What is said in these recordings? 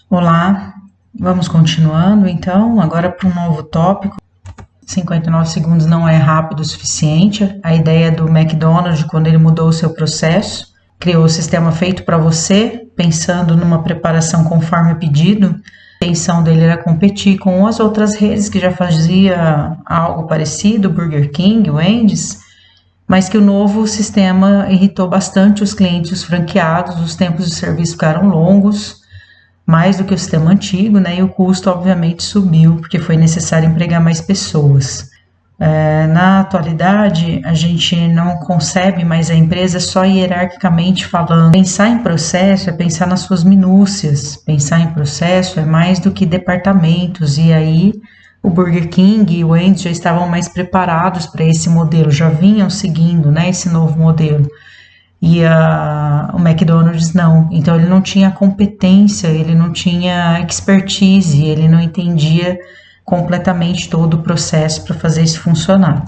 Olá, vamos continuando então, agora para um novo tópico. 59 segundos não é rápido o suficiente. A ideia do McDonald's, quando ele mudou o seu processo, criou o sistema feito para você, pensando numa preparação conforme o pedido. A intenção dele era competir com as outras redes que já fazia algo parecido, Burger King, Wendy's, mas que o novo sistema irritou bastante os clientes, os franqueados, os tempos de serviço ficaram longos, mais do que o sistema antigo, né? E o custo, obviamente, subiu, porque foi necessário empregar mais pessoas. Na atualidade, a gente não concebe mais a empresa só hierarquicamente falando. Pensar em processo é pensar nas suas minúcias. Pensar em processo é mais do que departamentos. E aí, o Burger King e o Wendy's já estavam mais preparados para esse modelo, já vinham seguindo, né, esse novo modelo. E o McDonald's não. Então ele não tinha competência, ele não tinha expertise, ele não entendia completamente todo o processo para fazer isso funcionar.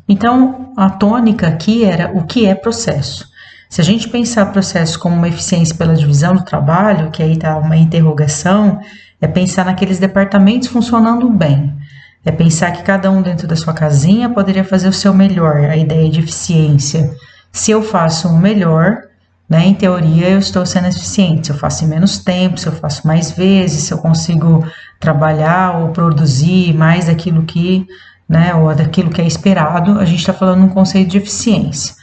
Então a tônica aqui era o que é processo. Se a gente pensar processo como uma eficiência pela divisão do trabalho, que aí está uma interrogação, é pensar naqueles departamentos funcionando bem. É pensar que cada um dentro da sua casinha poderia fazer o seu melhor, a ideia de eficiência. Se eu faço o melhor, né, em teoria eu estou sendo eficiente. Se eu faço em menos tempo, se eu faço mais vezes, se eu consigo trabalhar ou produzir mais daquilo que, né, ou daquilo que é esperado, a gente está falando um conceito de eficiência.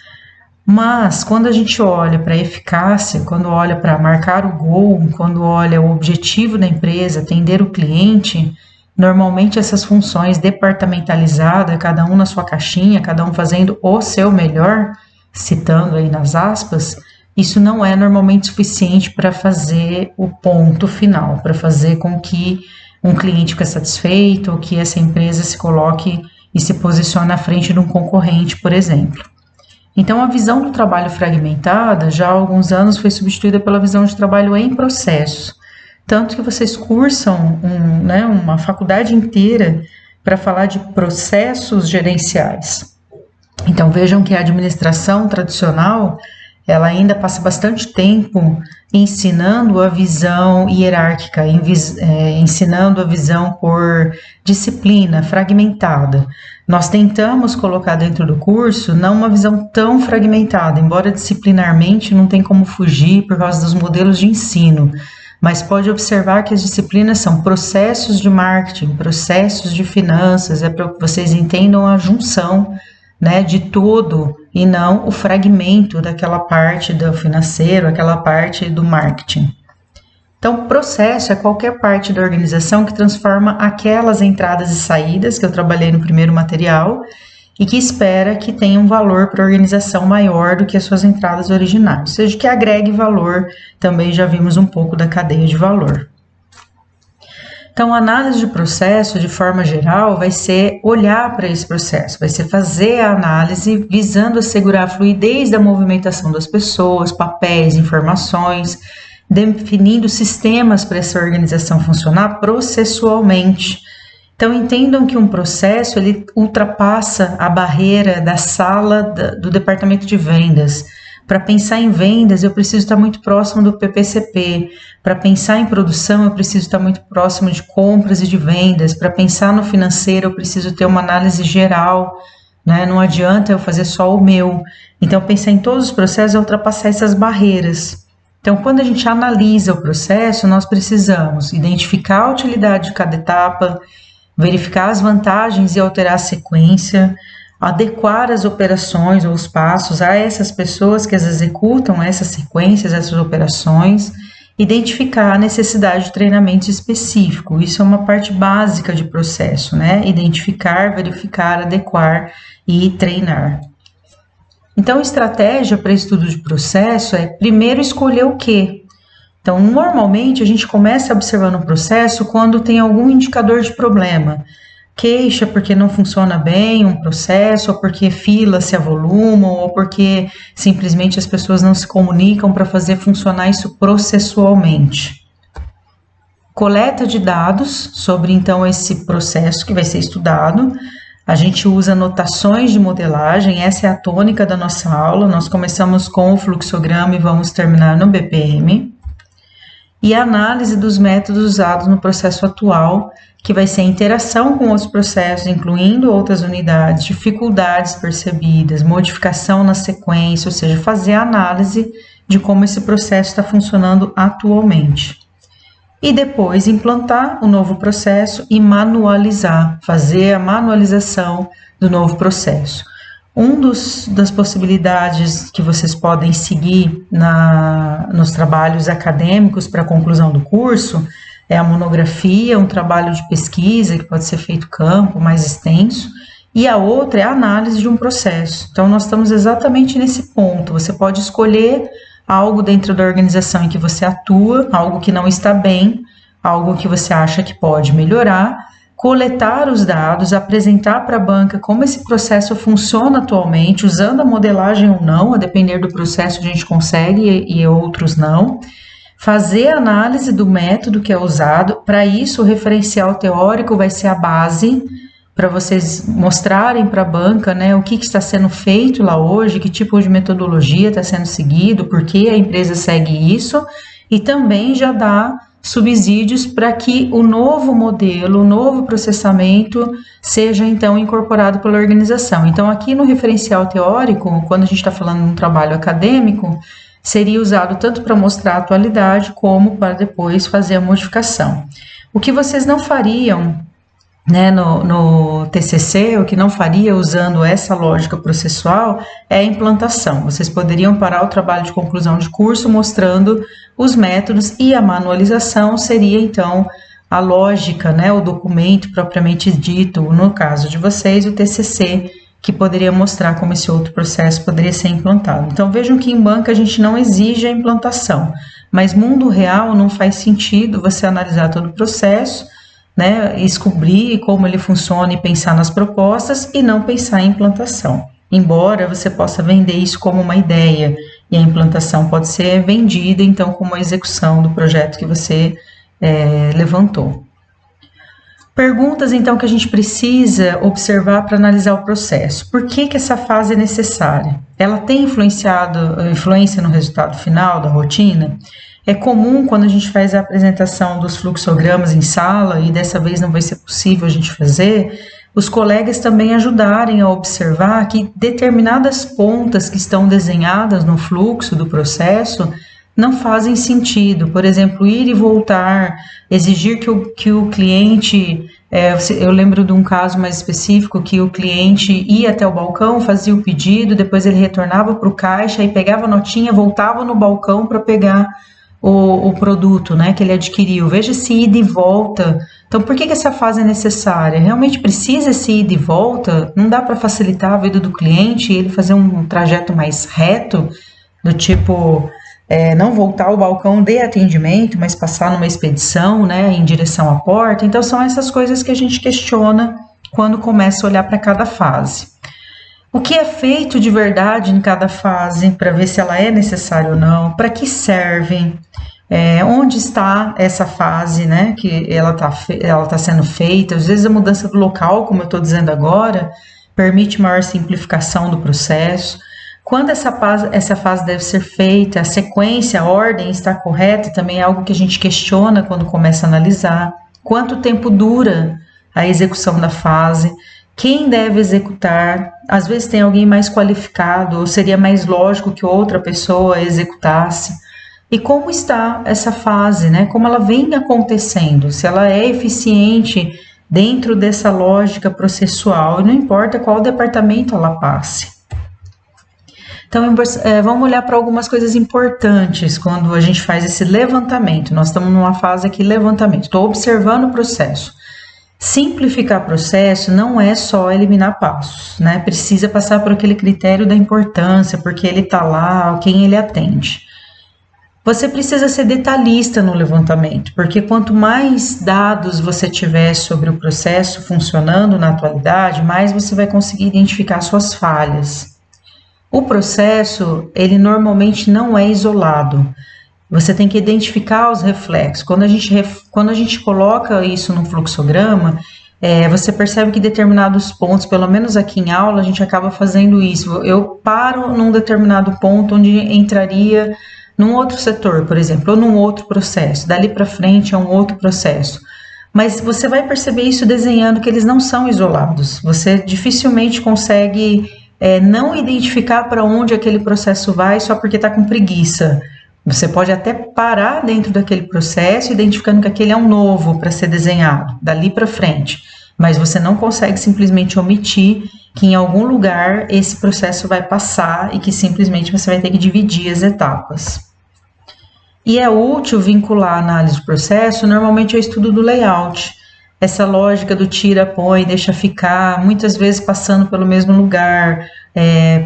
Mas quando a gente olha para a eficácia, quando olha para marcar o gol, quando olha o objetivo da empresa, atender o cliente, normalmente essas funções departamentalizadas, cada um na sua caixinha, cada um fazendo o seu melhor, citando aí nas aspas, isso não é normalmente suficiente para fazer o ponto final, para fazer com que um cliente fique satisfeito ou que essa empresa se coloque e se posicione à frente de um concorrente, por exemplo. Então, a visão do trabalho fragmentada já há alguns anos foi substituída pela visão de trabalho em processo, tanto que vocês cursam uma faculdade inteira para falar de processos gerenciais. Então vejam que a administração tradicional, ela ainda passa bastante tempo ensinando a visão hierárquica, ensinando a visão por disciplina fragmentada. Nós tentamos colocar dentro do curso não uma visão tão fragmentada, embora disciplinarmente não tem como fugir por causa dos modelos de ensino, mas pode observar que as disciplinas são processos de marketing, processos de finanças, é para que vocês entendam a junção, né, de todo e não o fragmento daquela parte do financeiro, aquela parte do marketing. Então, processo é qualquer parte da organização que transforma aquelas entradas e saídas que eu trabalhei no primeiro material e que espera que tenha um valor para a organização maior do que as suas entradas originais, ou seja, que agregue valor. Também já vimos um pouco da cadeia de valor. Então, a análise de processo, de forma geral, vai ser olhar para esse processo, vai ser fazer a análise visando assegurar a fluidez da movimentação das pessoas, papéis, informações, definindo sistemas para essa organização funcionar processualmente. Então, entendam que um processo, ele ultrapassa a barreira da sala do departamento de vendas. Para pensar em vendas, eu preciso estar muito próximo do PPCP. Para pensar em produção, eu preciso estar muito próximo de compras e de vendas. Para pensar no financeiro, eu preciso ter uma análise geral, né? Não adianta eu fazer só o meu. Então, pensar em todos os processos é ultrapassar essas barreiras. Então, quando a gente analisa o processo, nós precisamos identificar a utilidade de cada etapa, verificar as vantagens e alterar a sequência, adequar as operações ou os passos a essas pessoas que as executam, essas sequências, essas operações, identificar a necessidade de treinamento específico. Isso é uma parte básica de processo, né? Identificar, verificar, adequar e treinar. Então, estratégia para estudo de processo é primeiro escolher o quê? Então, normalmente a gente começa observando o processo quando tem algum indicador de problema. Queixa porque não funciona bem um processo, ou porque filas se avolumam, ou porque simplesmente as pessoas não se comunicam para fazer funcionar isso processualmente. Coleta de dados sobre, então, esse processo que vai ser estudado. A gente usa notações de modelagem, essa é a tônica da nossa aula. Nós começamos com o fluxograma e vamos terminar no BPM. e a análise dos métodos usados no processo atual, que vai ser a interação com outros processos, incluindo outras unidades, dificuldades percebidas, modificação na sequência, ou seja, fazer a análise de como esse processo está funcionando atualmente. E depois implantar o novo processo e manualizar, fazer a manualização do novo processo. Das possibilidades que vocês podem seguir nos trabalhos acadêmicos para a conclusão do curso é a monografia, um trabalho de pesquisa que pode ser feito campo, mais extenso, e a outra é a análise de um processo. Então, nós estamos exatamente nesse ponto. Você pode escolher algo dentro da organização em que você atua, algo que não está bem, algo que você acha que pode melhorar, coletar os dados, apresentar para a banca como esse processo funciona atualmente, usando a modelagem ou não, a depender do processo a gente consegue e outros não, fazer a análise do método que é usado. Para isso, o referencial teórico vai ser a base para vocês mostrarem para a banca, né, o que está sendo feito lá hoje, que tipo de metodologia está sendo seguido, por que a empresa segue isso, e também já dá subsídios para que o novo modelo, o novo processamento seja então incorporado pela organização. Então, aqui no referencial teórico, quando a gente está falando de um trabalho acadêmico, seria usado tanto para mostrar a atualidade como para depois fazer a modificação. O que vocês não fariam, né, no TCC, o que não faria usando essa lógica processual é a implantação. Vocês poderiam parar o trabalho de conclusão de curso mostrando os métodos, e a manualização seria então a lógica, né, o documento propriamente dito, no caso de vocês, o TCC, que poderia mostrar como esse outro processo poderia ser implantado. Então vejam que em banca a gente não exige a implantação, mas mundo real não faz sentido você analisar todo o processo, né, descobrir como ele funciona e pensar nas propostas e não pensar em implantação. Embora você possa vender isso como uma ideia, e a implantação pode ser vendida então como a execução do projeto que você levantou. Perguntas então que a gente precisa observar para analisar o processo. Por que essa fase é necessária? Ela tem influência no resultado final da rotina? É comum quando a gente faz a apresentação dos fluxogramas em sala, e dessa vez não vai ser possível a gente fazer, os colegas também ajudarem a observar que determinadas pontas que estão desenhadas no fluxo do processo não fazem sentido. Por exemplo, ir e voltar, exigir que o cliente... eu lembro de um caso mais específico que o cliente ia até o balcão, fazia o pedido, depois ele retornava para o caixa e pegava a notinha, voltava no balcão para pegar o produto, né, que ele adquiriu. Veja esse ida e volta. Então, por que essa fase é necessária? Realmente precisa esse ida e volta? Não dá para facilitar a vida do cliente e ele fazer um trajeto mais reto, do tipo, não voltar ao balcão de atendimento, mas passar numa expedição, né, em direção à porta? Então, são essas coisas que a gente questiona quando começa a olhar para cada fase. O que é feito de verdade em cada fase, para ver se ela é necessária ou não, para que servem, onde está essa fase, né, que ela tá sendo feita. Às vezes a mudança do local, como eu estou dizendo agora, permite maior simplificação do processo. Quando essa fase deve ser feita, a sequência, a ordem está correta, também é algo que a gente questiona quando começa a analisar. Quanto tempo dura a execução da fase? Quem deve executar? Às vezes tem alguém mais qualificado, ou seria mais lógico que outra pessoa executasse. E como está essa fase, né? Como ela vem acontecendo, se ela é eficiente dentro dessa lógica processual, e não importa qual departamento ela passe. Então, vamos olhar para algumas coisas importantes quando a gente faz esse levantamento. Nós estamos numa fase aqui, levantamento. Estou observando o processo. Simplificar processo não é só eliminar passos, né? Precisa passar por aquele critério da importância, porque ele está lá, quem ele atende. Você precisa ser detalhista no levantamento, porque quanto mais dados você tiver sobre o processo funcionando na atualidade, mais você vai conseguir identificar suas falhas. O processo, ele normalmente não é isolado. Você tem que identificar os reflexos. Quando a gente coloca isso no fluxograma, você percebe que determinados pontos, pelo menos aqui em aula, a gente acaba fazendo isso. Eu paro num determinado ponto onde entraria num outro setor, por exemplo, ou num outro processo. Dali para frente é um outro processo. Mas você vai perceber isso desenhando que eles não são isolados. Você dificilmente consegue não identificar para onde aquele processo vai só porque está com preguiça. Você pode até parar dentro daquele processo, identificando que aquele é um novo para ser desenhado, dali para frente. Mas você não consegue simplesmente omitir que em algum lugar esse processo vai passar e que simplesmente você vai ter que dividir as etapas. E é útil vincular a análise de processo normalmente ao estudo do layout. Essa lógica do tira, põe, deixa ficar, muitas vezes passando pelo mesmo lugar,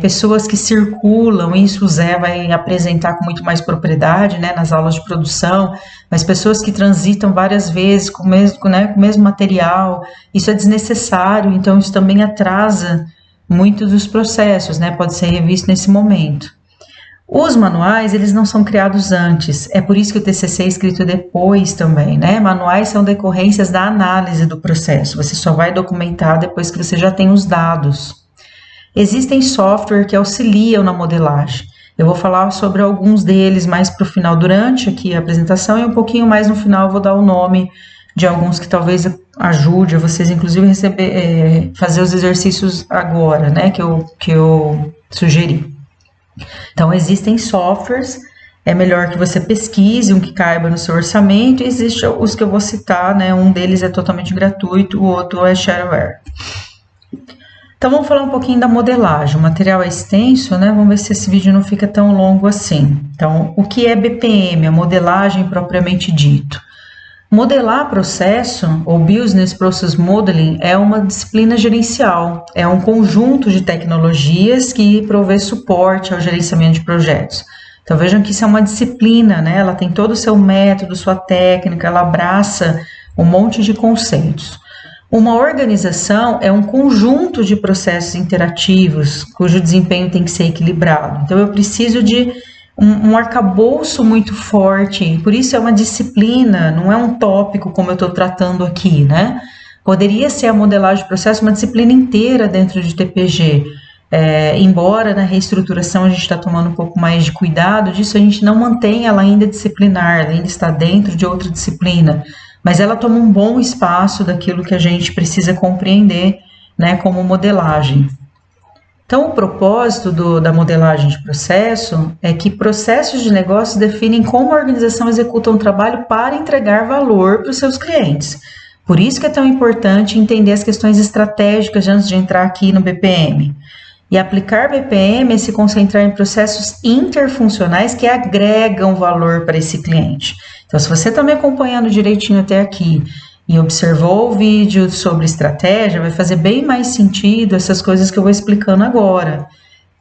pessoas que circulam, isso o Zé vai apresentar com muito mais propriedade, né, nas aulas de produção, mas pessoas que transitam várias vezes com o mesmo material, isso é desnecessário, então isso também atrasa muito dos processos, né, pode ser revisto nesse momento. Os manuais, eles não são criados antes, é por isso que o TCC é escrito depois também, né? Manuais são decorrências da análise do processo, você só vai documentar depois que você já tem os dados. Existem software que auxiliam na modelagem, eu vou falar sobre alguns deles mais para o final durante aqui a apresentação e um pouquinho mais no final eu vou dar o nome de alguns que talvez ajude a vocês, inclusive, fazer os exercícios agora, né? Que eu sugeri. Então, existem softwares, é melhor que você pesquise um que caiba no seu orçamento, e existem os que eu vou citar, né? Um deles é totalmente gratuito, o outro é shareware. Então, vamos falar um pouquinho da modelagem. O material é extenso, né? Vamos ver se esse vídeo não fica tão longo assim. Então, o que é BPM, a modelagem propriamente dito? Modelar processo, ou Business Process Modeling, é uma disciplina gerencial, é um conjunto de tecnologias que provê suporte ao gerenciamento de projetos. Então vejam que isso é uma disciplina, né? Ela tem todo o seu método, sua técnica, ela abraça um monte de conceitos. Uma organização é um conjunto de processos interativos, cujo desempenho tem que ser equilibrado. Então eu preciso de um arcabouço muito forte, por isso é uma disciplina, não é um tópico como eu estou tratando aqui, né? Poderia ser a modelagem de processo uma disciplina inteira dentro de TPG, embora na reestruturação a gente está tomando um pouco mais de cuidado disso, a gente não mantém ela ainda disciplinar, ela ainda está dentro de outra disciplina, mas ela toma um bom espaço daquilo que a gente precisa compreender, né, como modelagem. Então, o propósito da modelagem de processo é que processos de negócio definem como a organização executa um trabalho para entregar valor para os seus clientes. Por isso que é tão importante entender as questões estratégicas antes de entrar aqui no BPM. E aplicar BPM é se concentrar em processos interfuncionais que agregam valor para esse cliente. Então, se você está me acompanhando direitinho até aqui e observou o vídeo sobre estratégia, vai fazer bem mais sentido essas coisas que eu vou explicando agora.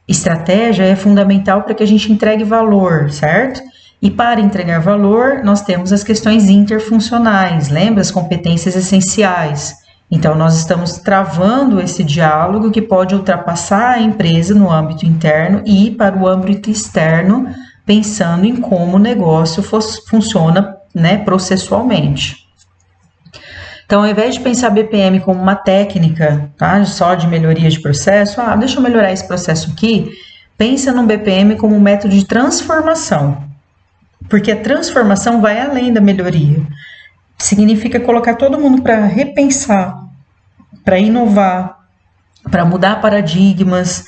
Estratégia é fundamental para que a gente entregue valor, certo? E para entregar valor, nós temos as questões interfuncionais, lembra? As competências essenciais. Então, nós estamos travando esse diálogo que pode ultrapassar a empresa no âmbito interno e ir para o âmbito externo, pensando em como o negócio funciona, né, processualmente. Então, ao invés de pensar BPM como uma técnica, tá, só de melhoria de processo, deixa eu melhorar esse processo aqui, pensa no BPM como um método de transformação, porque a transformação vai além da melhoria. Significa colocar todo mundo para repensar, para inovar, para mudar paradigmas,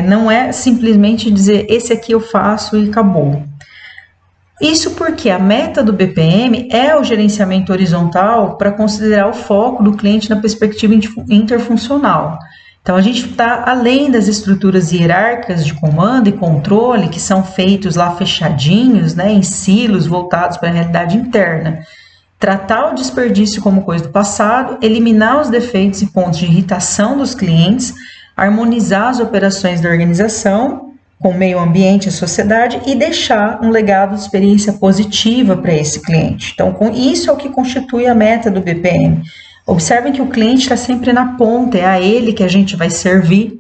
não é simplesmente dizer, esse aqui eu faço e acabou. Isso porque a meta do BPM é o gerenciamento horizontal para considerar o foco do cliente na perspectiva interfuncional. Então, a gente está além das estruturas hierárquicas de comando e controle, que são feitos lá fechadinhos, né, em silos voltados para a realidade interna. Tratar o desperdício como coisa do passado, eliminar os defeitos e pontos de irritação dos clientes, harmonizar as operações da organização com o meio ambiente e a sociedade e deixar um legado de experiência positiva para esse cliente. Então, isso é o que constitui a meta do BPM. Observem que o cliente está sempre na ponta, é a ele que a gente vai servir,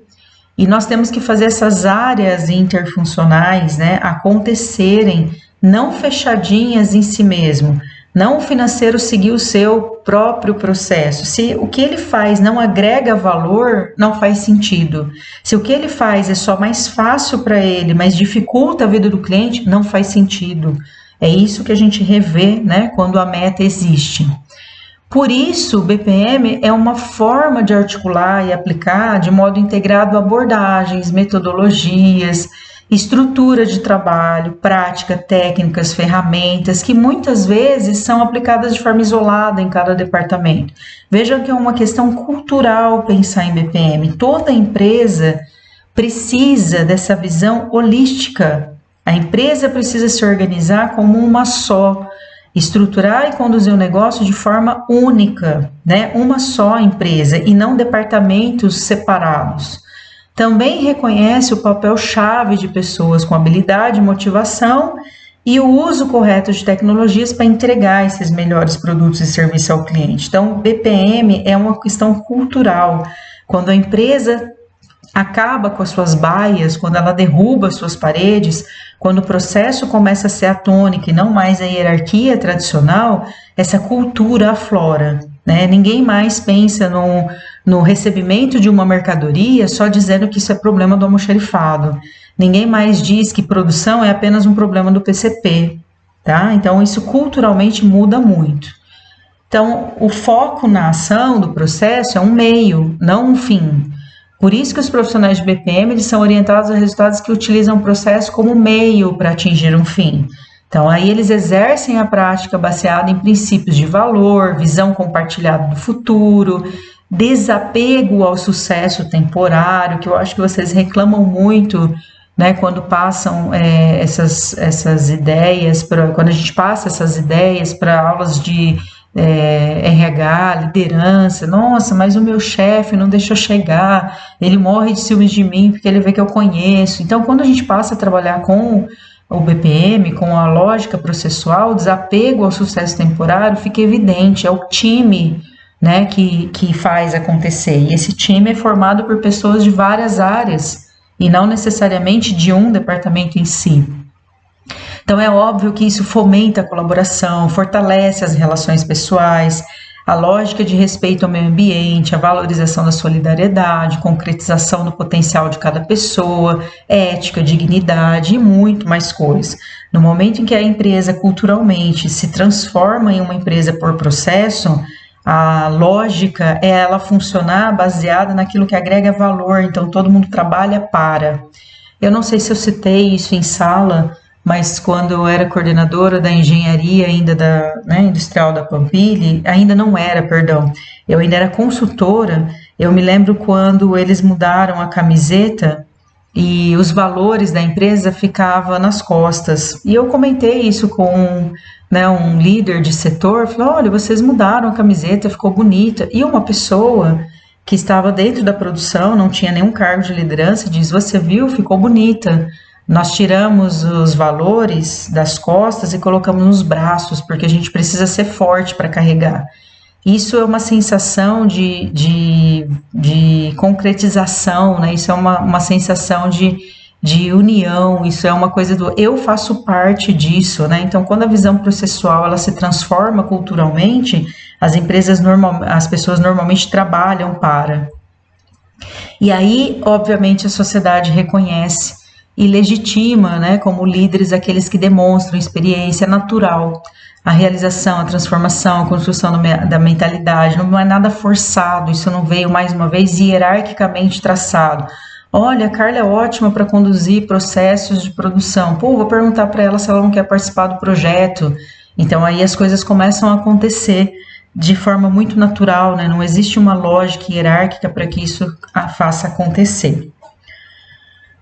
e nós temos que fazer essas áreas interfuncionais, né, acontecerem, não fechadinhas em si mesmo, Não o financeiro seguir o seu próprio processo. Se o que ele faz não agrega valor, não faz sentido. Se o que ele faz é só mais fácil para ele, mas dificulta a vida do cliente, não faz sentido. É isso que a gente revê, né, quando a meta existe. Por isso, o BPM é uma forma de articular e aplicar de modo integrado abordagens, metodologias, estrutura de trabalho, prática, técnicas, ferramentas que muitas vezes são aplicadas de forma isolada em cada departamento. Vejam que é uma questão cultural pensar em BPM. Toda empresa precisa dessa visão holística. A empresa precisa se organizar como uma só, estruturar e conduzir o negócio de forma única, né? Uma só empresa e não departamentos separados. Também reconhece o papel-chave de pessoas com habilidade, motivação e o uso correto de tecnologias para entregar esses melhores produtos e serviços ao cliente. Então, BPM é uma questão cultural. Quando a empresa acaba com as suas baias, quando ela derruba as suas paredes, quando o processo começa a ser a tônica e não mais a hierarquia tradicional, essa cultura aflora. Né? Ninguém mais pensa no recebimento de uma mercadoria só dizendo que isso é problema do almoxarifado. Ninguém mais diz que produção é apenas um problema do PCP. Tá? Então, isso culturalmente muda muito. Então, o foco na ação do processo é um meio, não um fim. Por isso que os profissionais de BPM eles são orientados a resultados que utilizam o processo como meio para atingir um fim. Então, aí eles exercem a prática baseada em princípios de valor, visão compartilhada do futuro, desapego ao sucesso temporário, que eu acho que vocês reclamam muito, né, quando passam essas ideias, quando a gente passa essas ideias para aulas de RH, liderança. Nossa, mas o meu chefe não deixou chegar, ele morre de ciúmes de mim porque ele vê que eu conheço. Então, quando a gente passa a trabalhar com o BPM, com a lógica processual, o desapego ao sucesso temporário fica evidente, é o time, né, que faz acontecer. E esse time é formado por pessoas de várias áreas e não necessariamente de um departamento em si. Então é óbvio que isso fomenta a colaboração, fortalece as relações pessoais, a lógica de respeito ao meio ambiente, a valorização da solidariedade, concretização do potencial de cada pessoa, ética, dignidade e muito mais coisas. No momento em que a empresa culturalmente se transforma em uma empresa por processo, a lógica é ela funcionar baseada naquilo que agrega valor, então todo mundo trabalha para. Eu não sei se eu citei isso em sala, mas quando eu era coordenadora da engenharia ainda industrial da Pampilha, eu ainda era consultora. Eu me lembro quando eles mudaram a camiseta e os valores da empresa ficavam nas costas. E eu comentei isso com um líder de setor, falei, olha, vocês mudaram a camiseta, ficou bonita. E uma pessoa que estava dentro da produção, não tinha nenhum cargo de liderança, diz, você viu, ficou bonita. Nós tiramos os valores das costas e colocamos nos braços, porque a gente precisa ser forte para carregar. Isso é uma sensação de concretização, né? Isso é uma sensação de união, isso é uma coisa do eu faço parte disso, né? Então, quando a visão processual ela se transforma culturalmente, as pessoas normalmente trabalham para. E aí, obviamente, a sociedade reconhece e legitima, né, como líderes aqueles que demonstram experiência natural, a realização, a transformação, a construção da mentalidade, não é nada forçado, isso não veio, mais uma vez, hierarquicamente traçado. Olha, a Carla é ótima para conduzir processos de produção, vou perguntar para ela se ela não quer participar do projeto. Então aí as coisas começam a acontecer de forma muito natural, né, não existe uma lógica hierárquica para que isso faça acontecer.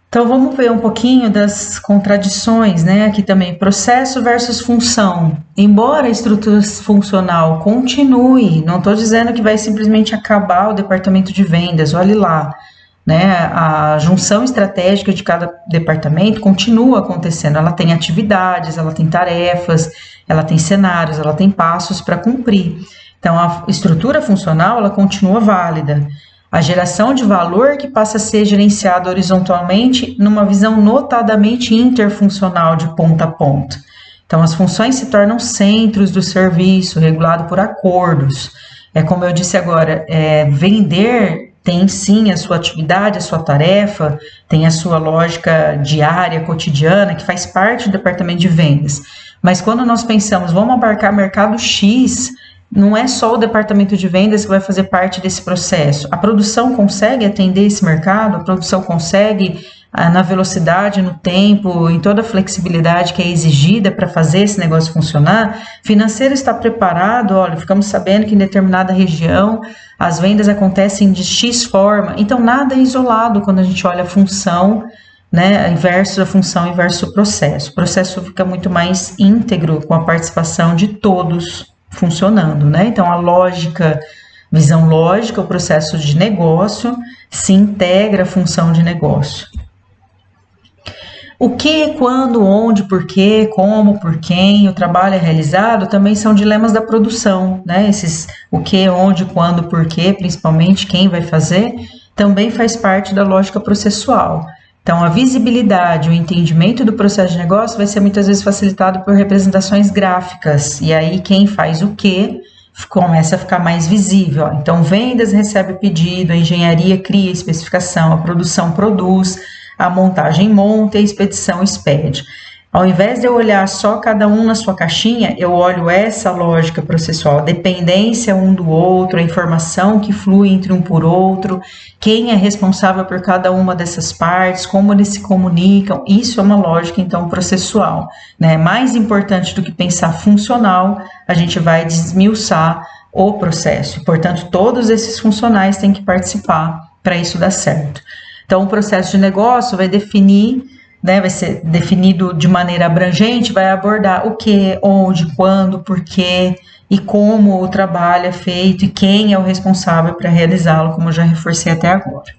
Então, vamos ver um pouquinho das contradições, né? Aqui também, processo versus função. Embora a estrutura funcional continue, não estou dizendo que vai simplesmente acabar o departamento de vendas, olhe lá, né? A junção estratégica de cada departamento continua acontecendo, ela tem atividades, ela tem tarefas, ela tem cenários, ela tem passos para cumprir. Então, a estrutura funcional, ela continua válida. A geração de valor que passa a ser gerenciada horizontalmente numa visão notadamente interfuncional de ponta a ponta. Então, as funções se tornam centros do serviço, regulado por acordos. Como eu disse agora, vender tem sim a sua atividade, a sua tarefa, tem a sua lógica diária, cotidiana, que faz parte do departamento de vendas. Mas quando nós pensamos, vamos abarcar mercado X, não é só o departamento de vendas que vai fazer parte desse processo. A produção consegue atender esse mercado, a produção consegue, na velocidade, no tempo, em toda a flexibilidade que é exigida para fazer esse negócio funcionar. Financeiro está preparado, olha, ficamos sabendo que em determinada região as vendas acontecem de X forma, então nada é isolado quando a gente olha a função, né, versus a função e versus o processo. O processo fica muito mais íntegro com a participação de todos funcionando, né? Então a lógica, visão lógica, o processo de negócio se integra à função de negócio. O que, quando, onde, por quê, como, por quem o trabalho é realizado também são dilemas da produção, né? Esses o que, onde, quando, por quê, principalmente quem vai fazer, também faz parte da lógica processual. Então, a visibilidade, o entendimento do processo de negócio vai ser muitas vezes facilitado por representações gráficas, e aí quem faz o que começa a ficar mais visível. Então, vendas recebe o pedido, a engenharia cria a especificação, a produção produz, a montagem monta e a expedição expede. Ao invés de eu olhar só cada um na sua caixinha, eu olho essa lógica processual, a dependência um do outro, a informação que flui entre um por outro, quem é responsável por cada uma dessas partes, como eles se comunicam. Isso é uma lógica, então, processual, né? Mais importante do que pensar funcional, a gente vai desmiuçar o processo. Portanto, todos esses funcionais têm que participar para isso dar certo. Então, o processo de negócio vai definir, né, vai ser definido de maneira abrangente, vai abordar o que, onde, quando, por quê e como o trabalho é feito e quem é o responsável para realizá-lo, como eu já reforcei até agora.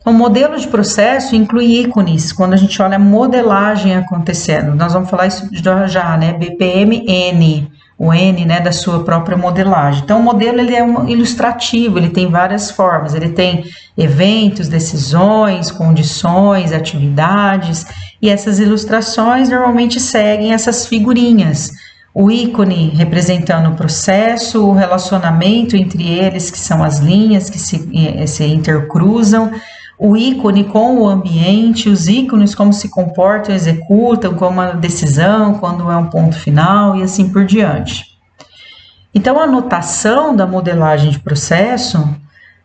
O modelo de processo inclui ícones, quando a gente olha a modelagem acontecendo. Nós vamos falar isso já, né? BPM-N, o N, né, da sua própria modelagem. Então, o modelo ele é ilustrativo, ele tem várias formas, ele tem eventos, decisões, condições, atividades, e essas ilustrações normalmente seguem essas figurinhas. O ícone representando o processo, o relacionamento entre eles, que são as linhas que se intercruzam, o ícone com o ambiente, os ícones como se comportam, executam, como uma decisão, quando é um ponto final e assim por diante. Então, a notação da modelagem de processo,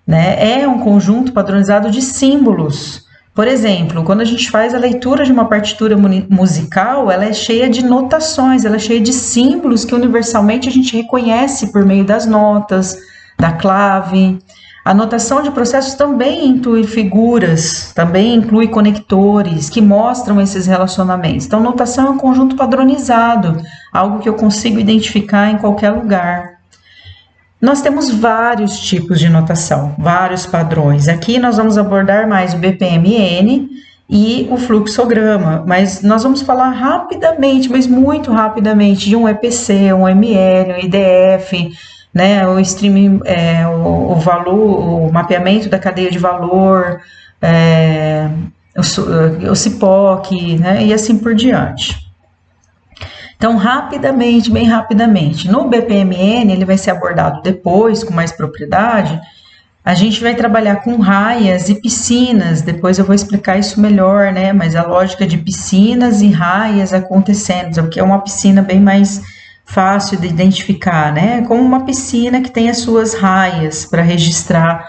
né, é um conjunto padronizado de símbolos. Por exemplo, quando a gente faz a leitura de uma partitura musical, ela é cheia de notações, ela é cheia de símbolos que universalmente a gente reconhece por meio das notas, da clave. A notação de processos também inclui figuras, também inclui conectores que mostram esses relacionamentos. Então, notação é um conjunto padronizado, algo que eu consigo identificar em qualquer lugar. Nós temos vários tipos de notação, vários padrões. Aqui nós vamos abordar mais o BPM-N e o fluxograma, mas nós vamos falar rapidamente, mas muito rapidamente, de um EPC, um ML, um IDF, né, o streaming, o valor, o mapeamento da cadeia de valor, o CIPOC, né, e assim por diante. Então, rapidamente, bem rapidamente, no BPMN, ele vai ser abordado depois, com mais propriedade. A gente vai trabalhar com raias e piscinas, depois eu vou explicar isso melhor, né, mas a lógica de piscinas e raias acontecendo, porque é uma piscina bem mais fácil de identificar, né? Como uma piscina que tem as suas raias para registrar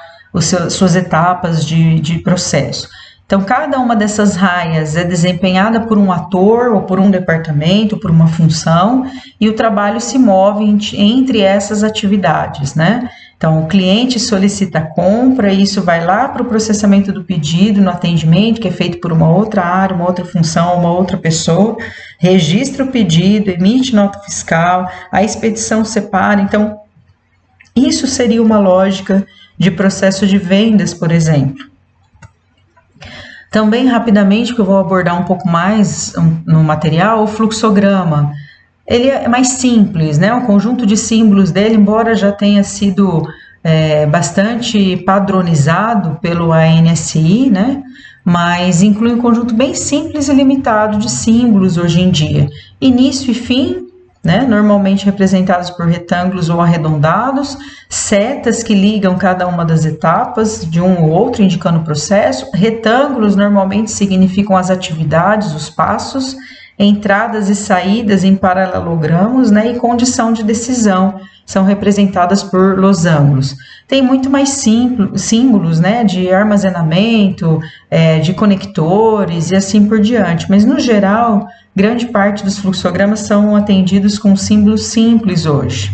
suas etapas de processo. Então, cada uma dessas raias é desempenhada por um ator, ou por um departamento, por uma função, e o trabalho se move entre essas atividades, né? Então, o cliente solicita a compra, e isso vai lá para o processamento do pedido, no atendimento, que é feito por uma outra área, uma outra função, uma outra pessoa, registra o pedido, emite nota fiscal, a expedição separa. Então, isso seria uma lógica de processo de vendas, por exemplo. Também, rapidamente, que eu vou abordar um pouco mais no material, o fluxograma. Ele é mais simples, né? O conjunto de símbolos dele, embora já tenha sido bastante padronizado pelo ANSI, né? Mas inclui um conjunto bem simples e limitado de símbolos hoje em dia. início e fim, né, normalmente representados por retângulos ou arredondados, setas que ligam cada uma das etapas de um ou outro, indicando o processo. Retângulos normalmente significam as atividades, os passos, entradas e saídas em paralelogramos, né, e condição de decisão são representadas por losangos. Tem muito mais símbolos, né, de armazenamento, de conectores e assim por diante, mas no geral, grande parte dos fluxogramas são atendidos com símbolos simples hoje.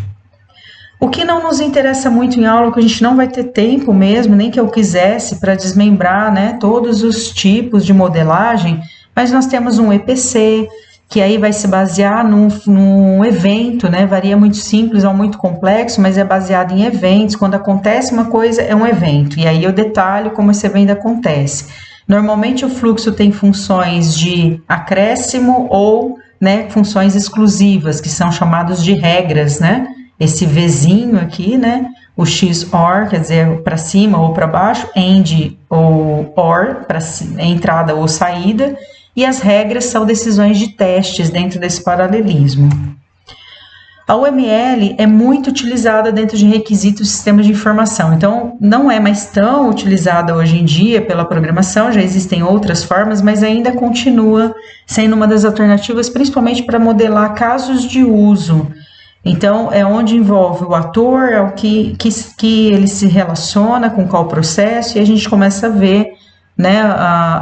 O que não nos interessa muito em aula, que a gente não vai ter tempo mesmo, nem que eu quisesse, para desmembrar, né, todos os tipos de modelagem, mas nós temos um EPC, que aí vai se basear num evento, né? Varia muito simples ou muito complexo, mas é baseado em eventos. Quando acontece uma coisa, é um evento. E aí eu detalho como esse evento acontece. Normalmente o fluxo tem funções de acréscimo ou, né, funções exclusivas, que são chamados de regras, né? Esse Vzinho aqui, né? O XOR, quer dizer, para cima ou para baixo, AND ou OR, para entrada ou saída, e as regras são decisões de testes dentro desse paralelismo. A UML é muito utilizada dentro de requisitos de sistemas de informação, então não é mais tão utilizada hoje em dia pela programação, já existem outras formas, mas ainda continua sendo uma das alternativas, principalmente para modelar casos de uso. Então, é onde envolve o ator, é o que ele se relaciona com qual processo, e a gente começa a ver, né,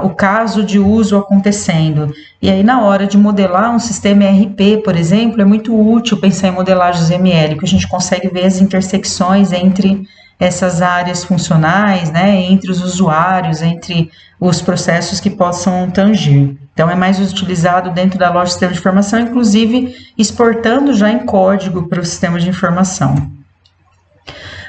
o caso de uso acontecendo. E aí, na hora de modelar um sistema ERP, por exemplo, é muito útil pensar em modelagens ML, porque a gente consegue ver as intersecções entre essas áreas funcionais, né, entre os usuários, entre os processos que possam tangir. Então, é mais utilizado dentro da lógica de sistema de informação, inclusive exportando já em código para o sistema de informação.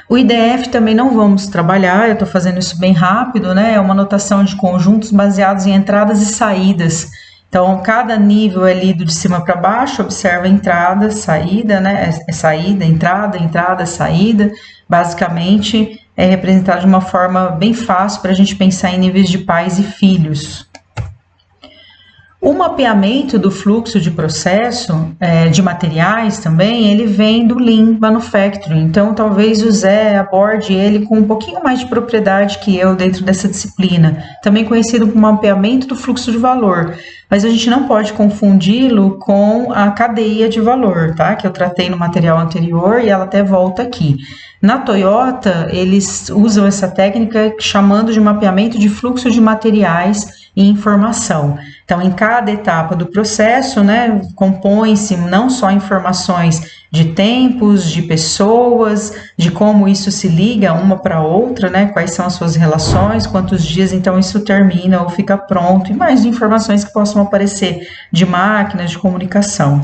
O IDF também não vamos trabalhar, eu estou fazendo isso bem rápido, né? É uma notação de conjuntos baseados em entradas e saídas. Então, cada nível é lido de cima para baixo, observa entrada, saída, né? Saída, entrada, saída. Basicamente, é representado de uma forma bem fácil para a gente pensar em níveis de pais e filhos. O mapeamento do fluxo de processo de materiais também, ele vem do Lean Manufacturing, então talvez o Zé aborde ele com um pouquinho mais de propriedade que eu dentro dessa disciplina, também conhecido como mapeamento do fluxo de valor, mas a gente não pode confundi-lo com a cadeia de valor, tá? Que eu tratei no material anterior e ela até volta aqui. Na Toyota, eles usam essa técnica chamando de mapeamento de fluxo de materiais e informação. Então, em cada etapa do processo, né, compõe-se não só informações de tempos, de pessoas, de como isso se liga uma para outra, né, quais são as suas relações, quantos dias então isso termina ou fica pronto, e mais informações que possam aparecer de máquinas, de comunicação.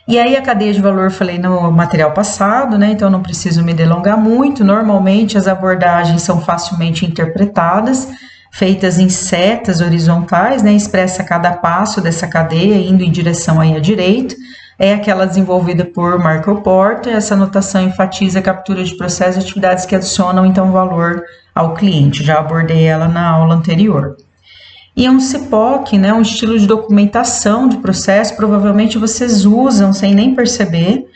E aí a cadeia de valor eu falei no material passado, né, então não preciso me delongar muito, normalmente as abordagens são facilmente interpretadas, feitas em setas horizontais, né, expressa cada passo dessa cadeia indo em direção aí à direita, é aquela desenvolvida por Michael Porter, essa notação enfatiza a captura de processos e atividades que adicionam então valor ao cliente, já abordei ela na aula anterior. E um CIPOC, né, um estilo de documentação de processo, provavelmente vocês usam sem nem perceber,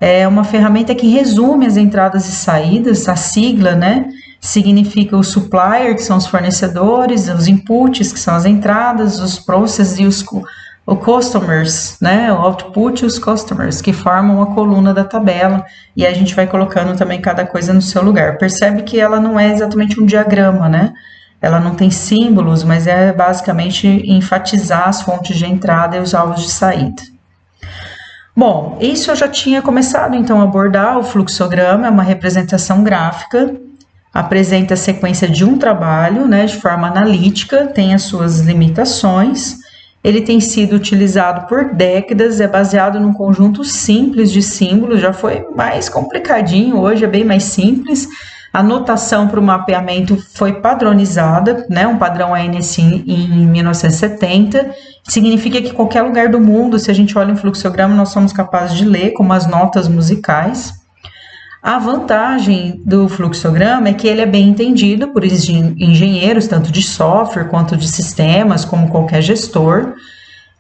é uma ferramenta que resume as entradas e saídas, a sigla, né, significa o supplier, que são os fornecedores, os inputs, que são as entradas, os processes e os customers, né, o output e os customers, que formam a coluna da tabela, e a gente vai colocando também cada coisa no seu lugar. Percebe que ela não é exatamente um diagrama, né, ela não tem símbolos, mas é basicamente enfatizar as fontes de entrada e os alvos de saída. Bom, isso eu já tinha começado então a abordar. O fluxograma é uma representação gráfica, apresenta a sequência de um trabalho, né, de forma analítica, tem as suas limitações. Ele tem sido utilizado por décadas, é baseado num conjunto simples de símbolos, já foi mais complicadinho, hoje é bem mais simples. A notação para o mapeamento foi padronizada, né, um padrão ANSI em 1970, significa que em qualquer lugar do mundo, se a gente olha um fluxograma, nós somos capazes de ler, como as notas musicais. A vantagem do fluxograma é que ele é bem entendido por engenheiros, tanto de software quanto de sistemas, como qualquer gestor.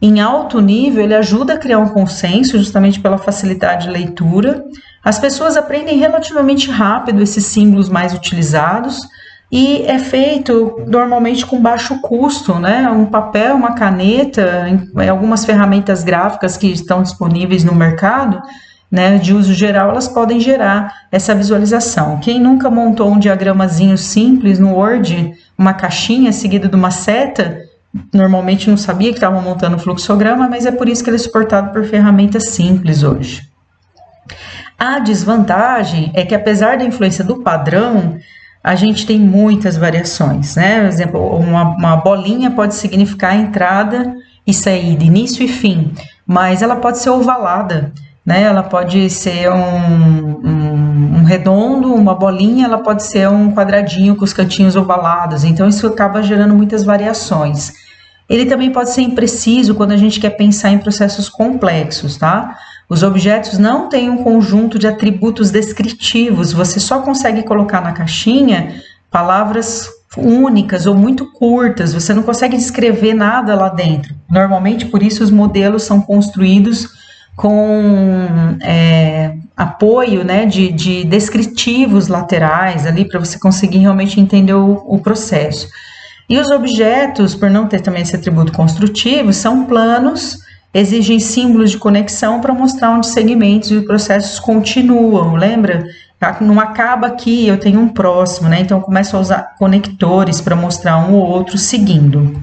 Em alto nível, ele ajuda a criar um consenso, justamente pela facilidade de leitura. As pessoas aprendem relativamente rápido esses símbolos mais utilizados e é feito normalmente com baixo custo, né? Um papel, uma caneta, algumas ferramentas gráficas que estão disponíveis no mercado, né, de uso geral, elas podem gerar essa visualização. Quem nunca montou um diagramazinho simples no Word, uma caixinha seguida de uma seta, normalmente não sabia que estava montando um fluxograma, mas é por isso que ele é suportado por ferramentas simples hoje. A desvantagem é que, apesar da influência do padrão, a gente tem muitas variações, né? Por exemplo, uma bolinha pode significar entrada e saída, início e fim, mas ela pode ser ovalada, né? Ela pode ser um redondo, uma bolinha, ela pode ser um quadradinho com os cantinhos ovalados, então isso acaba gerando muitas variações. Ele também pode ser impreciso quando a gente quer pensar em processos complexos, tá? Os objetos não têm um conjunto de atributos descritivos, você só consegue colocar na caixinha palavras únicas ou muito curtas, você não consegue descrever nada lá dentro. Normalmente, por isso, os modelos são construídos com apoio, né, de descritivos laterais ali para você conseguir realmente entender o processo. E os objetos, por não ter também esse atributo construtivo, são planos, exigem símbolos de conexão para mostrar onde segmentos e processos continuam, lembra? Não acaba aqui, eu tenho um próximo, né? Então eu começo a usar conectores para mostrar um ou outro seguindo.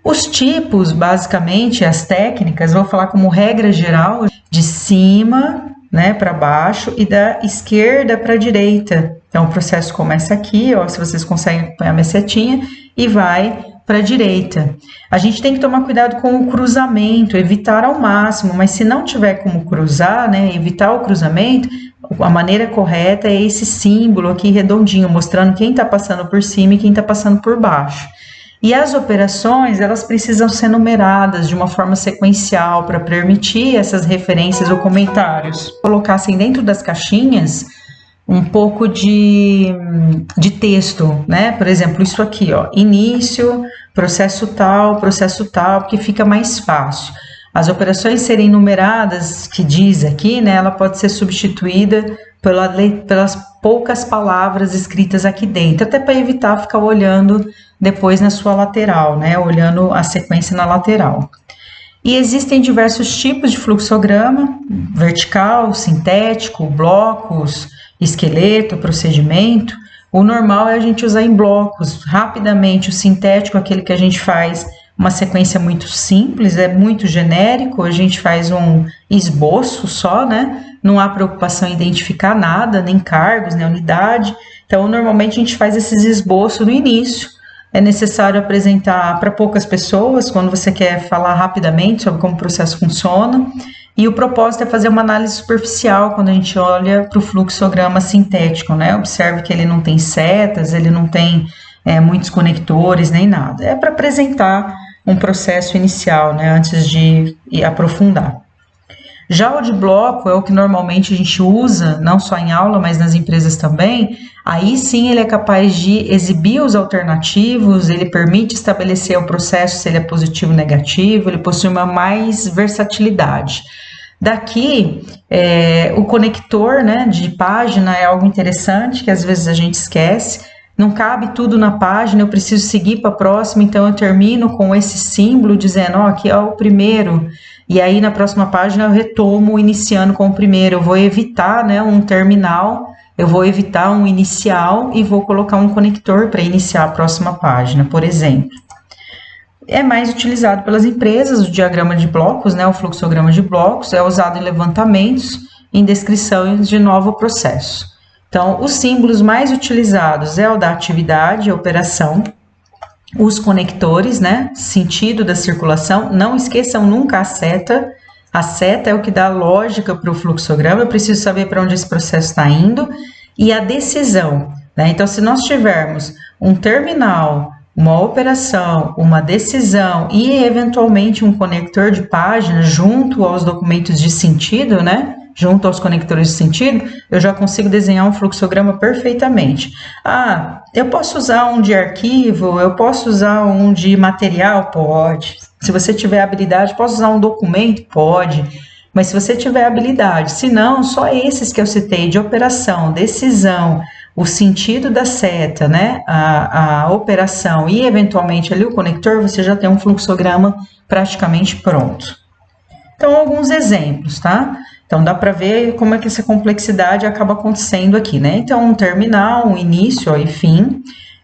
Os tipos, basicamente, as técnicas, vou falar como regra geral, de cima, né, para baixo e da esquerda para a direita. Então, o processo começa aqui, ó, se vocês conseguem acompanhar a minha setinha, e vai para a direita. A gente tem que tomar cuidado com o cruzamento, evitar ao máximo, mas se não tiver como cruzar, né, evitar o cruzamento, a maneira correta é esse símbolo aqui redondinho, mostrando quem está passando por cima e quem está passando por baixo. E as operações, elas precisam ser numeradas de uma forma sequencial para permitir essas referências ou comentários. Colocassem dentro das caixinhas um pouco de texto, né? Por exemplo, isso aqui, ó, início, processo tal, porque fica mais fácil. As operações serem numeradas, que diz aqui, né? Ela pode ser substituída pelas poucas palavras escritas aqui dentro, até para evitar ficar olhando depois na sua lateral, né? Olhando a sequência na lateral. E existem diversos tipos de fluxograma: vertical, sintético, blocos, esqueleto, procedimento. O normal é a gente usar em blocos, rapidamente. O sintético é aquele que a gente faz uma sequência muito simples, é muito genérico, a gente faz um esboço só, né? Não há preocupação em identificar nada, nem cargos, nem unidade. Então, normalmente a gente faz esses esboços no início. É necessário apresentar para poucas pessoas, quando você quer falar rapidamente sobre como o processo funciona. E o propósito é fazer uma análise superficial quando a gente olha para o fluxograma sintético, né? Observe que ele não tem setas, ele não tem muitos conectores, nem nada. É para apresentar um processo inicial, né? Antes de aprofundar. Já o de bloco é o que normalmente a gente usa, não só em aula, mas nas empresas também. Aí sim ele é capaz de exibir os alternativos, ele permite estabelecer o processo se ele é positivo ou negativo, ele possui uma mais versatilidade. Daqui, o conector, né, de página é algo interessante que às vezes a gente esquece. Não cabe tudo na página, eu preciso seguir para a próxima, então eu termino com esse símbolo dizendo, ó, aqui é o primeiro. E aí na próxima página eu retomo iniciando com o primeiro. Eu vou evitar, né, um terminal, eu vou evitar um inicial e vou colocar um conector para iniciar a próxima página, por exemplo. É mais utilizado pelas empresas o diagrama de blocos, né, o fluxograma de blocos, é usado em levantamentos, em descrições de novo processo. Então, os símbolos mais utilizados é o da atividade, a operação, os conectores, né, sentido da circulação, não esqueçam nunca a seta é o que dá lógica para o fluxograma, eu preciso saber para onde esse processo está indo, e a decisão, né, então se nós tivermos um terminal, uma operação, uma decisão e eventualmente um conector de página junto aos documentos de sentido, né, junto aos conectores de sentido, eu já consigo desenhar um fluxograma perfeitamente. Ah, eu posso usar um de arquivo, eu posso usar um de material? Pode. Se você tiver habilidade, posso usar um documento? Pode, mas se você tiver habilidade, se não, só esses que eu citei, de operação, decisão, o sentido da seta, né, a operação e eventualmente ali o conector, você já tem um fluxograma praticamente pronto. Então, alguns exemplos, tá? Então, dá para ver como é que essa complexidade acaba acontecendo aqui, né? Então, um terminal, um início e fim,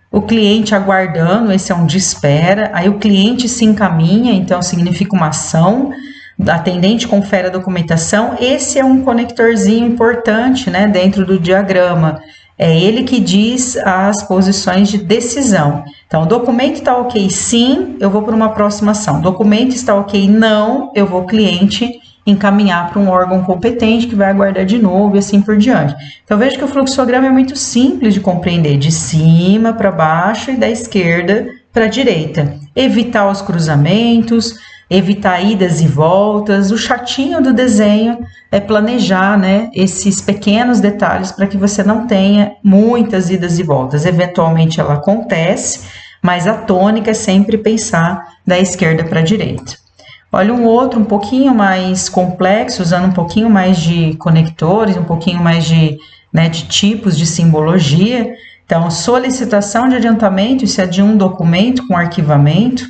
o cliente aguardando, esse é um de espera, aí o cliente se encaminha, então significa uma ação, o atendente confere a documentação, esse é um conectorzinho importante, né, dentro do diagrama. É ele que diz as posições de decisão. Então, o documento está ok, sim, eu vou para uma próxima ação. O documento está ok, não, eu vou cliente encaminhar para um órgão competente que vai aguardar de novo e assim por diante. Então, veja que o fluxograma é muito simples de compreender, de cima para baixo e da esquerda para a direita. Evitar os cruzamentos, evitar idas e voltas. O chatinho do desenho é planejar, né, esses pequenos detalhes para que você não tenha muitas idas e voltas. Eventualmente ela acontece, mas a tônica é sempre pensar da esquerda para a direita. Olha um outro um pouquinho mais complexo, usando um pouquinho mais de conectores, um pouquinho mais de, né, de tipos de simbologia. Então, solicitação de adiantamento, isso é de um documento com arquivamento.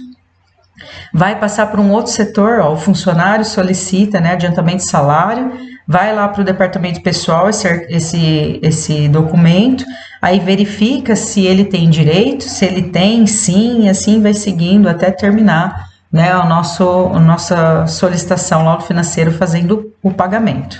Vai passar para um outro setor, ó, o funcionário solicita, né, adiantamento de salário, vai lá para o departamento pessoal esse documento, aí verifica se ele tem direito, se ele tem, sim, e assim vai seguindo até terminar, né, a nossa solicitação lá do financeiro fazendo o pagamento.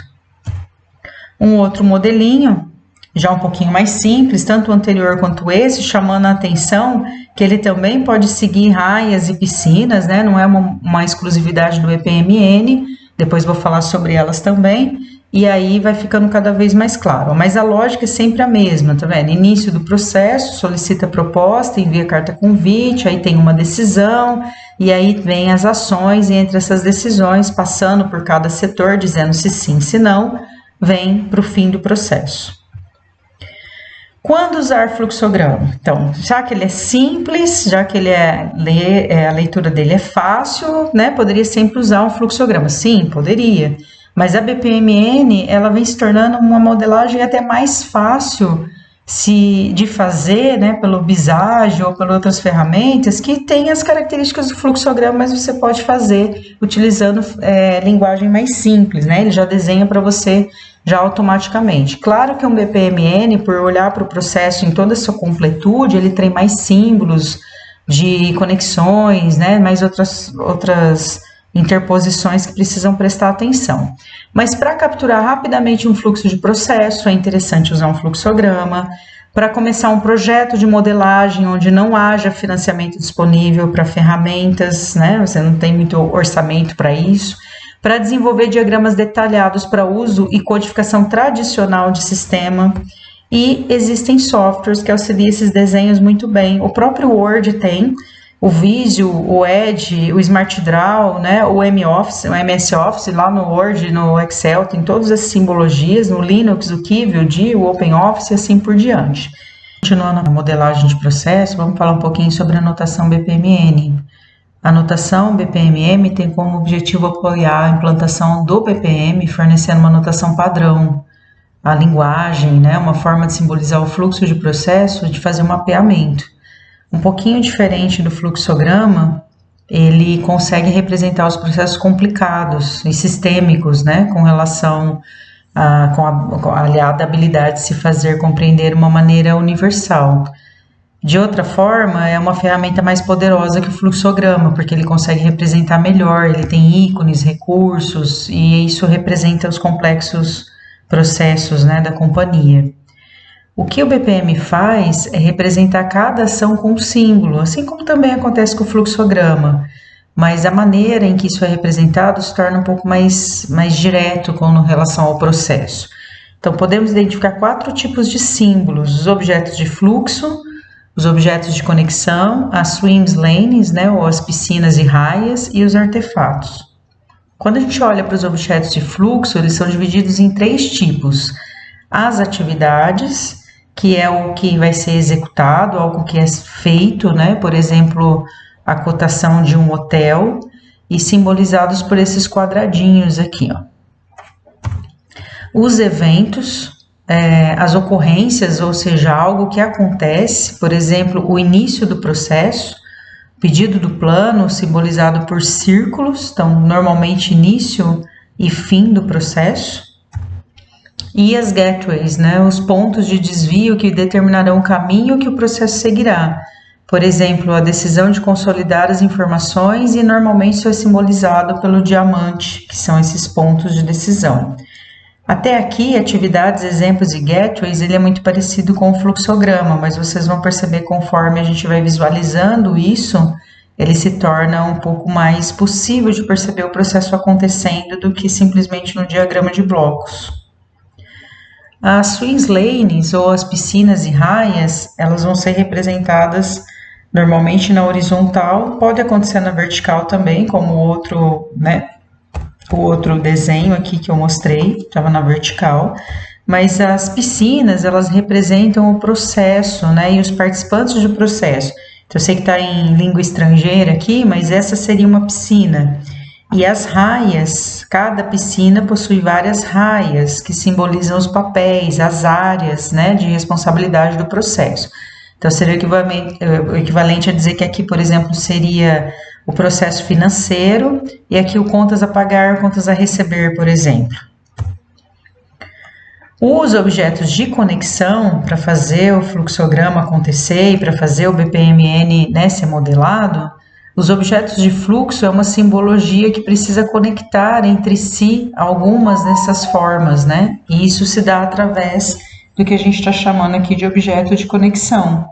Um outro modelinho, já um pouquinho mais simples, tanto o anterior quanto esse, chamando a atenção que ele também pode seguir raias e piscinas, né? Não é uma exclusividade do EPMN, depois vou falar sobre elas também, e aí vai ficando cada vez mais claro. Mas a lógica é sempre a mesma, tá vendo? Início do processo, solicita a proposta, envia carta convite, aí tem uma decisão, e aí vem as ações, e entre essas decisões, passando por cada setor, dizendo se sim, se não, vem para o fim do processo. Quando usar fluxograma? Então, já que ele é simples, já que ele a leitura dele é fácil, né? Poderia sempre usar um fluxograma. Sim, poderia. Mas a BPMN, ela vem se tornando uma modelagem até mais fácil de fazer, né? Pelo Visage ou pelas outras ferramentas, que tem as características do fluxograma, mas você pode fazer utilizando linguagem mais simples, né? Ele já desenha para você já automaticamente. Claro que um BPMN, por olhar para o processo em toda a sua completude, ele tem mais símbolos de conexões, né, mais outras interposições que precisam prestar atenção. Mas para capturar rapidamente um fluxo de processo, é interessante usar um fluxograma. Para começar um projeto de modelagem onde não haja financiamento disponível para ferramentas, né, você não tem muito orçamento para isso. Para desenvolver diagramas detalhados para uso e codificação tradicional de sistema, e existem softwares que auxiliam esses desenhos muito bem. O próprio Word tem, o Visio, o Edge, o Smart Draw, né, o MS Office, lá no Word, no Excel, tem todas as simbologias, no Linux, o Kivy, o D, o OpenOffice e assim por diante. Continuando a modelagem de processo, vamos falar um pouquinho sobre a notação BPMN. A notação BPMN tem como objetivo apoiar a implantação do BPM, fornecendo uma notação padrão, a linguagem, né, uma forma de simbolizar o fluxo de processo, de fazer um mapeamento. Um pouquinho diferente do fluxograma, ele consegue representar os processos complicados e sistêmicos, né, com relação com a aliada habilidade de se fazer compreender de uma maneira universal. De outra forma, é uma ferramenta mais poderosa que o fluxograma, porque ele consegue representar melhor, ele tem ícones, recursos, e isso representa os complexos processos, né, da companhia. O que o BPM faz é representar cada ação com um símbolo, assim como também acontece com o fluxograma, mas a maneira em que isso é representado se torna um pouco mais direto com relação ao processo. Então, podemos identificar 4 tipos de símbolos: os objetos de fluxo, os objetos de conexão, as swims lanes, né, ou as piscinas e raias, e os artefatos. Quando a gente olha para os objetos de fluxo, eles são divididos em 3 tipos. As atividades, que é o que vai ser executado, algo que é feito, né, por exemplo, a cotação de um hotel. e simbolizados por esses quadradinhos aqui, ó. Os eventos, as ocorrências, ou seja, algo que acontece, por exemplo, o início do processo, pedido do plano, simbolizado por círculos, então, normalmente início e fim do processo. E as gateways, né, os pontos de desvio que determinarão o caminho que o processo seguirá. Por exemplo, a decisão de consolidar as informações, e normalmente isso é simbolizado pelo diamante, que são esses pontos de decisão. Até aqui, atividades, exemplos e gateways, ele é muito parecido com o fluxograma, mas vocês vão perceber conforme a gente vai visualizando isso, ele se torna um pouco mais possível de perceber o processo acontecendo do que simplesmente no diagrama de blocos. As swing lanes, ou as piscinas e raias, elas vão ser representadas normalmente na horizontal, pode acontecer na vertical também, como o outro desenho aqui que eu mostrei, estava na vertical, mas as piscinas, elas representam o processo, né, e os participantes do processo. Então, eu sei que está em língua estrangeira aqui, mas essa seria uma piscina. E as raias, cada piscina possui várias raias, que simbolizam os papéis, as áreas, né, de responsabilidade do processo. Então, seria o equivalente a dizer que aqui, por exemplo, seria o processo financeiro, e aqui o contas a pagar, contas a receber, por exemplo. Os objetos de conexão, para fazer o fluxograma acontecer e para fazer o BPMN, né, ser modelado, os objetos de fluxo é uma simbologia que precisa conectar entre si algumas dessas formas, né? E isso se dá através do que a gente está chamando aqui de objeto de conexão.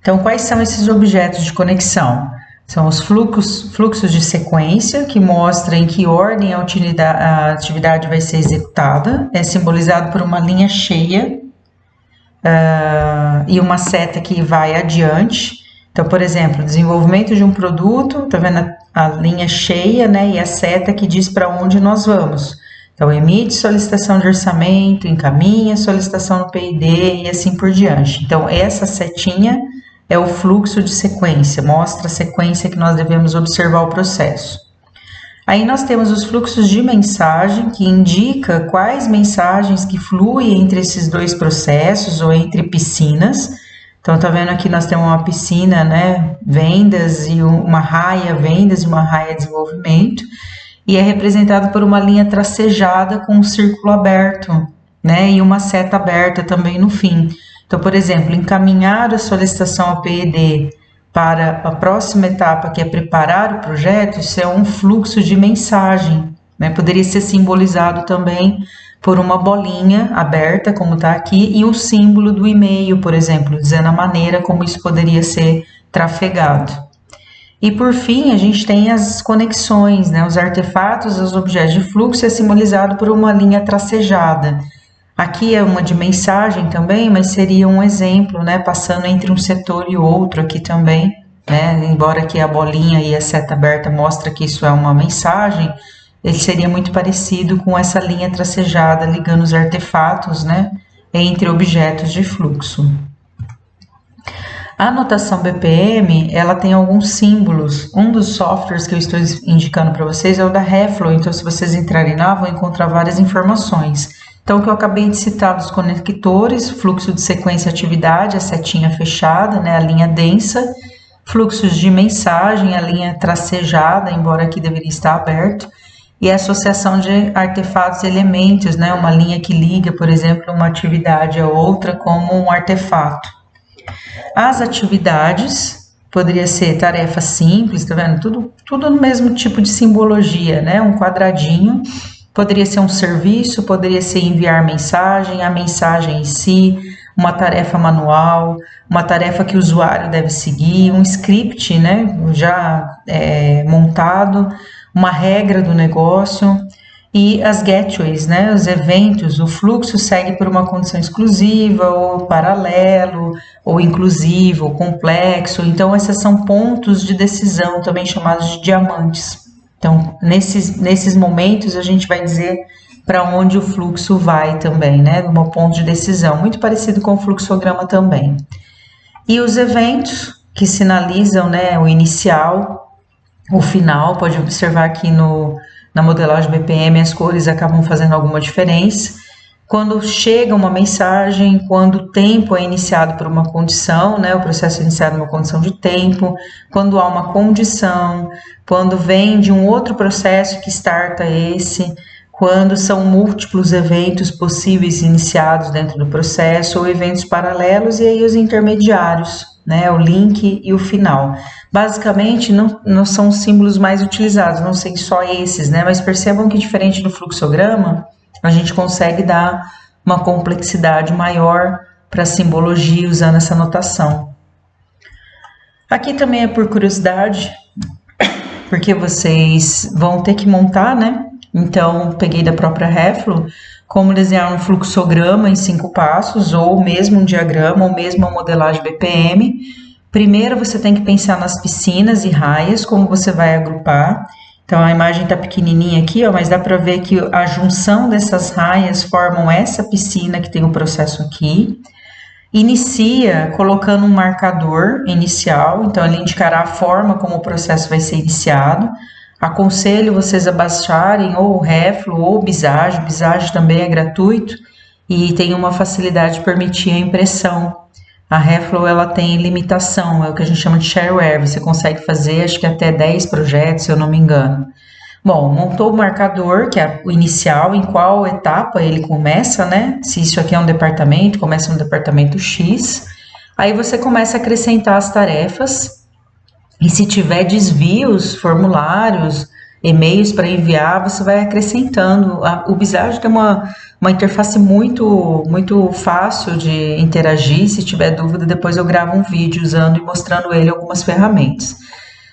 Então, quais são esses objetos de conexão? São os fluxos de sequência, que mostram em que ordem a atividade vai ser executada, é simbolizado por uma linha cheia e uma seta que vai adiante. Então, por exemplo, desenvolvimento de um produto, tá vendo a linha cheia, né, e a seta que diz para onde nós vamos. Então, emite solicitação de orçamento, encaminha solicitação no PID e assim por diante. Então, essa setinha é o fluxo de sequência, mostra a sequência que nós devemos observar o processo. Aí nós temos os fluxos de mensagem, que indica quais mensagens que fluem entre esses dois processos ou entre piscinas. Então, tá vendo aqui nós temos uma piscina, né, vendas, e uma raia vendas e uma raia desenvolvimento, e é representado por uma linha tracejada com um círculo aberto, né, e uma seta aberta também no fim. Então, por exemplo, encaminhar a solicitação ao PED para a próxima etapa, que é preparar o projeto, isso é um fluxo de mensagem, né? Poderia ser simbolizado também por uma bolinha aberta, como está aqui, e o símbolo do e-mail, por exemplo, dizendo a maneira como isso poderia ser trafegado. E por fim, a gente tem as conexões, né? Os artefatos, os objetos de fluxo é simbolizado por uma linha tracejada. Aqui é uma de mensagem também, mas seria um exemplo, né? Passando entre um setor e outro aqui também, né? Embora aqui a bolinha e a seta aberta mostra que isso é uma mensagem, ele seria muito parecido com essa linha tracejada ligando os artefatos, né? Entre objetos de fluxo. A notação BPM, ela tem alguns símbolos. Um dos softwares que eu estou indicando para vocês é o da Reflow, então se vocês entrarem lá, vão encontrar várias informações. Então, o que eu acabei de citar dos conectores, fluxo de sequência atividade, a setinha fechada, né, a linha densa, fluxos de mensagem, a linha tracejada, embora aqui deveria estar aberto, e a associação de artefatos e elementos, né, uma linha que liga, por exemplo, uma atividade a outra como um artefato. As atividades, poderia ser tarefa simples, tá vendo? Tudo no mesmo tipo de simbologia, né, um quadradinho. Poderia ser um serviço, poderia ser enviar mensagem, a mensagem em si, uma tarefa manual, uma tarefa que o usuário deve seguir, um script, né, já montado, uma regra do negócio, e as gateways, né, os eventos, o fluxo segue por uma condição exclusiva, ou paralelo, ou inclusivo, ou complexo. Então, esses são pontos de decisão, também chamados de diamantes. Então, nesses momentos, a gente vai dizer para onde o fluxo vai também, né? Um ponto de decisão, muito parecido com o fluxograma também. E os eventos, que sinalizam, né, o inicial, o final. Pode observar que na modelagem BPM as cores acabam fazendo alguma diferença. Quando chega uma mensagem, quando o tempo é iniciado por uma condição, né, o processo é iniciado em uma condição de tempo, quando há uma condição, quando vem de um outro processo que starta esse, quando são múltiplos eventos possíveis iniciados dentro do processo, ou eventos paralelos, e aí os intermediários, né, o link e o final. Basicamente, não são os símbolos mais utilizados, não sei só esses, né, mas percebam que diferente do fluxograma, a gente consegue dar uma complexidade maior para a simbologia usando essa notação. Aqui também é por curiosidade, porque vocês vão ter que montar, né? Então, peguei da própria Reflo como desenhar um fluxograma em 5 passos, ou mesmo um diagrama, ou mesmo uma modelagem BPM. Primeiro, você tem que pensar nas piscinas e raias, como você vai agrupar. Então, a imagem está pequenininha aqui, ó, mas dá para ver que a junção dessas raias formam essa piscina que tem o processo aqui. Inicia colocando um marcador inicial, então ele indicará a forma como o processo vai ser iniciado. Aconselho vocês a baixarem ou o Reflo ou o Visage. O Visage também é gratuito e tem uma facilidade de permitir a impressão. A Reflo, ela tem limitação, é o que a gente chama de shareware, você consegue fazer acho que até 10 projetos, se eu não me engano. Bom, montou o marcador, que é o inicial, em qual etapa ele começa, né? Se isso aqui é um departamento, começa no departamento X. Aí você começa a acrescentar as tarefas, e se tiver desvios, formulários, e-mails para enviar, você vai acrescentando. O Visage tem uma interface muito fácil de interagir. Se tiver dúvida, depois eu gravo um vídeo usando e mostrando ele algumas ferramentas.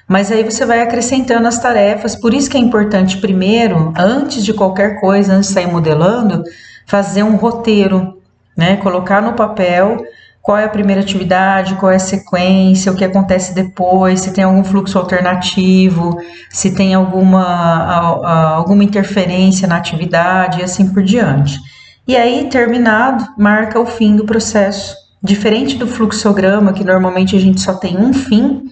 Mas aí você vai acrescentando as tarefas, por isso que é importante primeiro, antes de qualquer coisa, antes de sair modelando, fazer um roteiro, né? Colocar no papel qual é a primeira atividade, qual é a sequência, o que acontece depois, se tem algum fluxo alternativo, se tem alguma interferência na atividade e assim por diante. E aí, terminado, marca o fim do processo. Diferente do fluxograma, que normalmente a gente só tem um fim,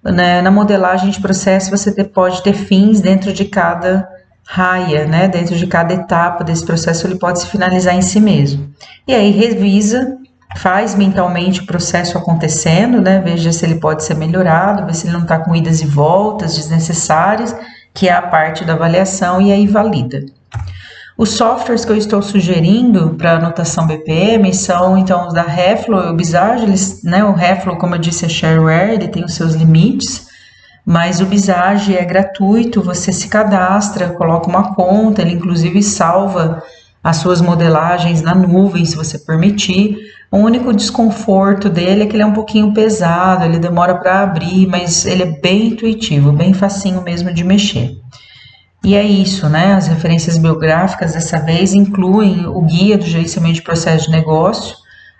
né? Na modelagem de processo você pode ter fins dentro de cada raia, né? Dentro de cada etapa desse processo ele pode se finalizar em si mesmo. E aí revisa, faz mentalmente o processo acontecendo, né? Veja se ele pode ser melhorado, ver se ele não está com idas e voltas desnecessárias, que é a parte da avaliação, e aí valida. Os softwares que eu estou sugerindo para anotação BPM são, então, os da Reflo e o Visage. Né? O Reflo, como eu disse, é shareware, ele tem os seus limites, mas o Visage é gratuito, você se cadastra, coloca uma conta, ele inclusive salva as suas modelagens na nuvem, se você permitir. O único desconforto dele é que ele é um pouquinho pesado, ele demora para abrir, mas ele é bem intuitivo, bem facinho mesmo de mexer. E é isso, né? As referências bibliográficas dessa vez incluem o Guia do Gerenciamento de Processo de Negócio,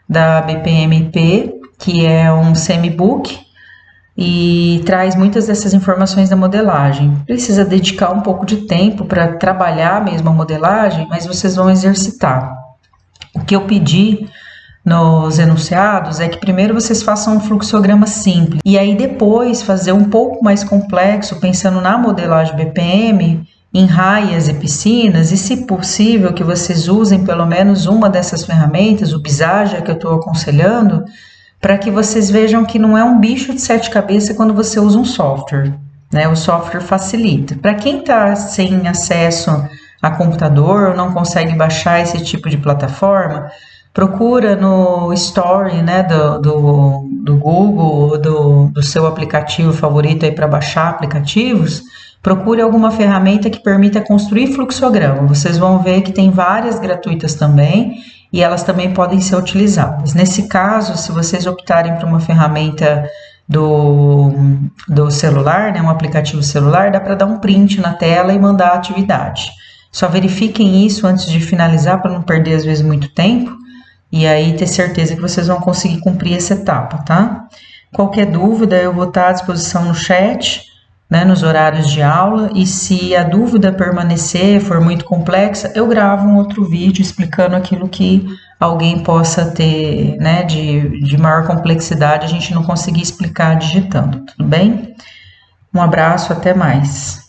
da BPMP, que é um semi-book, e traz muitas dessas informações da modelagem. Precisa dedicar um pouco de tempo para trabalhar mesmo a modelagem, mas vocês vão exercitar. O que eu pedi nos enunciados é que primeiro vocês façam um fluxograma simples e aí depois fazer um pouco mais complexo, pensando na modelagem BPM, em raias e piscinas, e se possível que vocês usem pelo menos uma dessas ferramentas, o Visage que eu estou aconselhando, para que vocês vejam que não é um bicho de 7 cabeças quando você usa um software, né? O software facilita. Para quem está sem acesso a computador ou não consegue baixar esse tipo de plataforma, procura no Store, né, do Google, do seu aplicativo favorito aí para baixar aplicativos, procure alguma ferramenta que permita construir fluxograma. Vocês vão ver que tem várias gratuitas também e elas também podem ser utilizadas. Nesse caso, se vocês optarem por uma ferramenta do celular, né, um aplicativo celular, dá para dar um print na tela e mandar a atividade. Só verifiquem isso antes de finalizar para não perder às vezes muito tempo. E aí ter certeza que vocês vão conseguir cumprir essa etapa, tá? Qualquer dúvida eu vou estar à disposição no chat, né, nos horários de aula, e se a dúvida permanecer, for muito complexa, eu gravo um outro vídeo explicando aquilo que alguém possa ter, né, de maior complexidade, a gente não conseguir explicar digitando, tudo bem? Um abraço, até mais.